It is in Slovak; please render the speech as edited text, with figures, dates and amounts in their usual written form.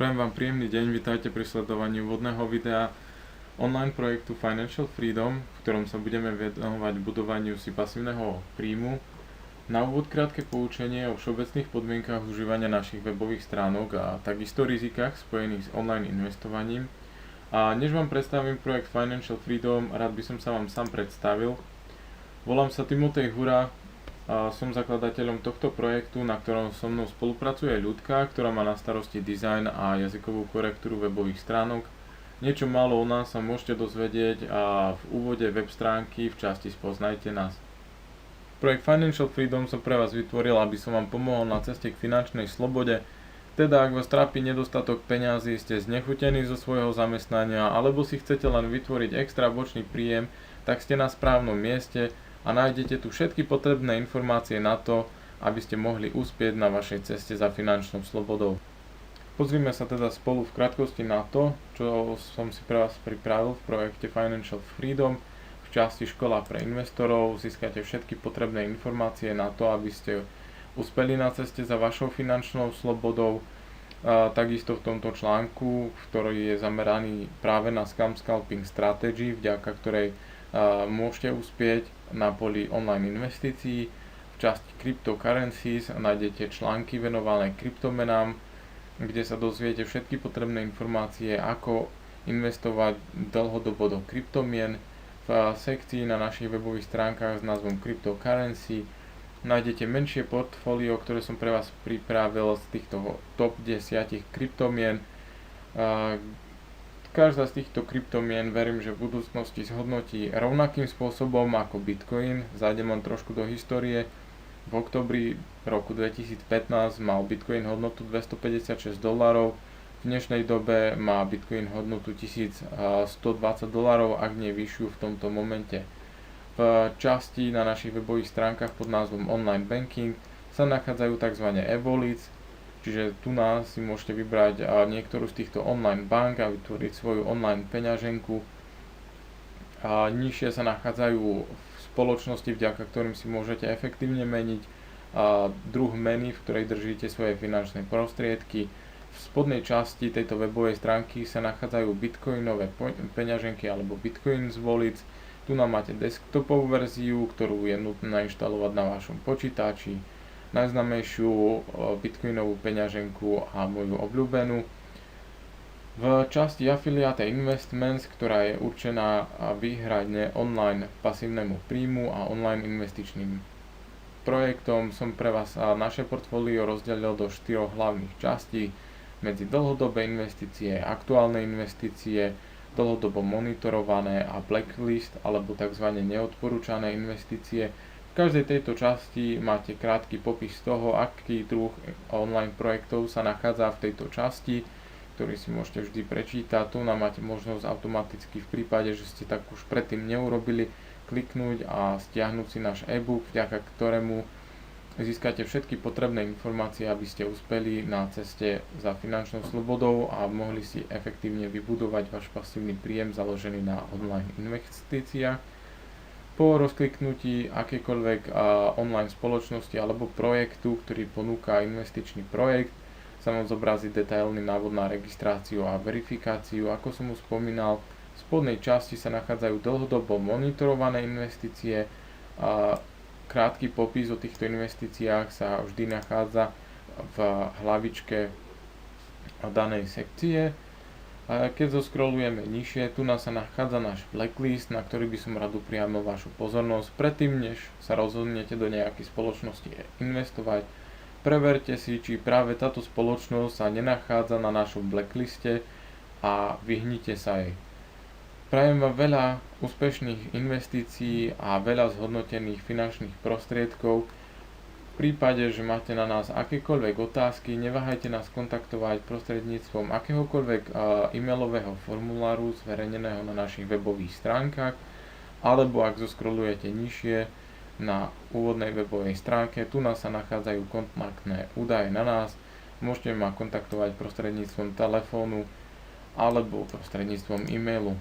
Prajem vám príjemný deň, vitajte pri sledovaní úvodného videa online projektu Financial Freedom, v ktorom sa budeme venovať budovaniu si pasívneho príjmu. Na úvod krátke poučenie o všeobecných podmienkach užívania našich webových stránok a takisto rizikách spojených s online investovaním. A než vám predstavím projekt Financial Freedom, rád by som sa vám sám predstavil. Volám sa Timotej Hura. Som zakladateľom tohto projektu, na ktorom so mnou spolupracuje Ľudka, ktorá má na starosti dizajn a jazykovú korektúru webových stránok. Niečo málo o nás sa môžete dozvedieť v úvode web stránky v časti Spoznajte nás. Projekt Financial Freedom som pre vás vytvoril, aby som vám pomohol na ceste k finančnej slobode. Teda ak vás trápi nedostatok peňazí, ste znechutení zo svojho zamestnania alebo si chcete len vytvoriť extra bočný príjem, tak ste na správnom mieste a nájdete tu všetky potrebné informácie na to, aby ste mohli uspieť na vašej ceste za finančnou slobodou. Pozrime sa teda spolu v krátkosti na to, čo som si pre vás pripravil v projekte Financial Freedom. V časti Škola pre investorov získate všetky potrebné informácie na to, aby ste uspeli na ceste za vašou finančnou slobodou. Takisto v tomto článku, ktorý je zameraný práve na scam scalping strategy, vďaka ktorej môžete uspieť na poli online investícií. V časti Cryptocurrencies nájdete články venované kryptomenám, kde sa dozviete všetky potrebné informácie, ako investovať dlhodobo do kryptomien. V sekcii na našich webových stránkach s názvom Cryptocurrency nájdete menšie portfólio, ktoré som pre vás pripravil z týchto top 10 kryptomien. Každá z týchto kryptomien verím, že v budúcnosti zhodnotí rovnakým spôsobom ako Bitcoin. Zájdem len trošku do histórie. V októbri roku 2015 mal Bitcoin hodnotu $256. V dnešnej dobe má Bitcoin hodnotu $1120, ak nie vyššiu v tomto momente. V časti na našich webových stránkach pod názvom Online Banking sa nachádzajú tzv. e-wallets, čiže tu si môžete vybrať niektorú z týchto online bank a vytvoriť svoju online peňaženku. Nižšie sa nachádzajú spoločnosti, vďaka ktorým si môžete efektívne meniť druh meny, v ktorej držíte svoje finančné prostriedky. V spodnej časti tejto webovej stránky sa nachádzajú bitcoinové peňaženky alebo Bitcoin wallets. Tu máte desktopovú verziu, ktorú je nutné nainštalovať na vašom počítači. Najznámejšiu bitcoinovú peňaženku a moju obľúbenú. V časti Affiliate Investments, ktorá je určená výhradne online pasívnemu príjmu a online investičným projektom, som pre vás naše portfólio rozdelil do 4 hlavných častí medzi dlhodobé investície, aktuálne investície, dlhodobo monitorované a blacklist alebo tzv. Neodporúčané investície. V každej tejto časti máte krátky popis toho, aký druh online projektov sa nachádza v tejto časti, ktorý si môžete vždy prečítať. Tu máte možnosť automaticky v prípade, že ste tak už predtým neurobili, kliknúť a stiahnuť si náš e-book, vďaka ktorému získate všetky potrebné informácie, aby ste uspeli na ceste za finančnou slobodou a mohli si efektívne vybudovať váš pasívny príjem založený na online investíciách. Po rozkliknutí akékoľvek online spoločnosti alebo projektu, ktorý ponúka investičný projekt, sa vám zobrazí detailný návod na registráciu a verifikáciu. Ako som už spomínal, v spodnej časti sa nachádzajú dlhodobo monitorované investície. Krátky popis o týchto investíciách sa vždy nachádza v hlavičke danej sekcie. Keď zoskrolujeme nižšie, tu sa nachádza náš blacklist, na ktorý by som rád upriamil vašu pozornosť. Predtým, než sa rozhodnete do nejakej spoločnosti investovať, preverte si, či práve táto spoločnosť sa nenachádza na našom blackliste a vyhnite sa jej. Prajem vám veľa úspešných investícií a veľa zhodnotených finančných prostriedkov. V prípade, že máte na nás akékoľvek otázky, neváhajte nás kontaktovať prostredníctvom akéhokoľvek e-mailového formuláru zverejneného na našich webových stránkach, alebo ak zoskrolujete nižšie na úvodnej webovej stránke, tu sa nachádzajú kontaktné údaje na nás. Môžete ma kontaktovať prostredníctvom telefónu alebo prostredníctvom e-mailu.